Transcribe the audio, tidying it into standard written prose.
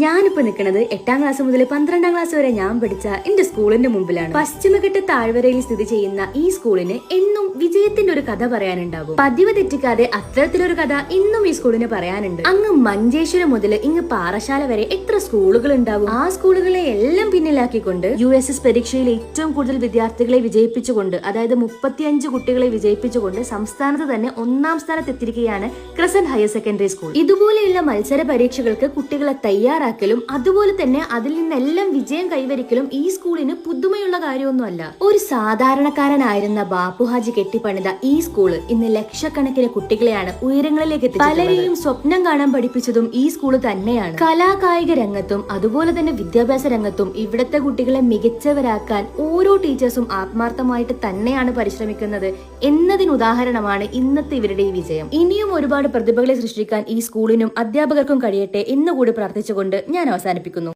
ഞാനിപ്പോ നിൽക്കുന്നത് 8ാം ക്ലാസ് മുതൽ 12ാം ക്ലാസ് വരെ ഞാൻ പഠിച്ച എന്റെ സ്കൂളിന്റെ മുമ്പിലാണ്. പശ്ചിമഘട്ട താഴ്വരയിൽ സ്ഥിതി ചെയ്യുന്ന ഈ സ്കൂളിന് എന്നും വിജയത്തിന്റെ ഒരു കഥ പറയാനുണ്ടാകും. പതിവ് തെറ്റിക്കാതെ അത്തരത്തിലൊരു കഥ ഇന്നും ഈ സ്കൂളിന് പറയാനുണ്ട്. അങ്ങ് മഞ്ചേശ്വരം മുതൽ ഇങ്ങ് പാറശാല വരെ എത്ര സ്കൂളുകൾ ഉണ്ടാവും. ആ സ്കൂളുകളെ എല്ലാം പിന്നിലാക്കിക്കൊണ്ട് USS പരീക്ഷയിൽ ഏറ്റവും കൂടുതൽ വിദ്യാർത്ഥികളെ വിജയിപ്പിച്ചുകൊണ്ട്, അതായത് 35 കുട്ടികളെ വിജയിപ്പിച്ചുകൊണ്ട് സംസ്ഥാനത്ത് തന്നെ 1ാം സ്ഥാനത്ത് എത്തിയിരിക്കുകയാണ് ക്രസന്റ് ഹയർ സെക്കൻഡറി സ്കൂൾ. ഇതുപോലെയുള്ള മത്സര പരീക്ഷകൾക്ക് കുട്ടികളെ തയ്യാറാക്കലും അതുപോലെ തന്നെ അതിൽ നിന്നെല്ലാം വിജയം കൈവരിക്കലും ഈ സ്കൂളിന് പുതുമയുള്ള കാര്യമൊന്നുമല്ല. ഒരു സാധാരണക്കാരനായിരുന്ന ബാപ്പുഹാജി കെട്ടിപ്പണിത ഈ സ്കൂള് ഇന്ന് ലക്ഷക്കണക്കിന് കുട്ടികളെയാണ് ഉയരങ്ങളിലേക്ക് എത്തിച്ചത്. പലരെയും സ്വപ്നം കാണാൻ പഠിപ്പിച്ചതും ഈ സ്കൂള് തന്നെയാണ്. കലാകായിക രംഗത്തും അതുപോലെ തന്നെ വിദ്യാഭ്യാസ രംഗത്തും ഇവിടുത്തെ കുട്ടികളെ മികച്ചവരാക്കാൻ ഓരോ ടീച്ചേഴ്സും ആത്മാർത്ഥമായിട്ട് തന്നെയാണ് പരിശ്രമിക്കുന്നത് എന്നതിന് ഉദാഹരണമാണ് ഇന്നത്തെ ഇവരുടെ ഈ വിജയം. ഇനിയും ഒരുപാട് പ്രതിഭകളെ സൃഷ്ടിക്കാൻ ഈ സ്കൂളിനും അധ്യാപകർക്കും കഴിയട്ടെ എന്നുകൂടി പ്രാർത്ഥിച്ചുകൊണ്ട് ഞാൻ അവസാനിപ്പിക്കുന്നു.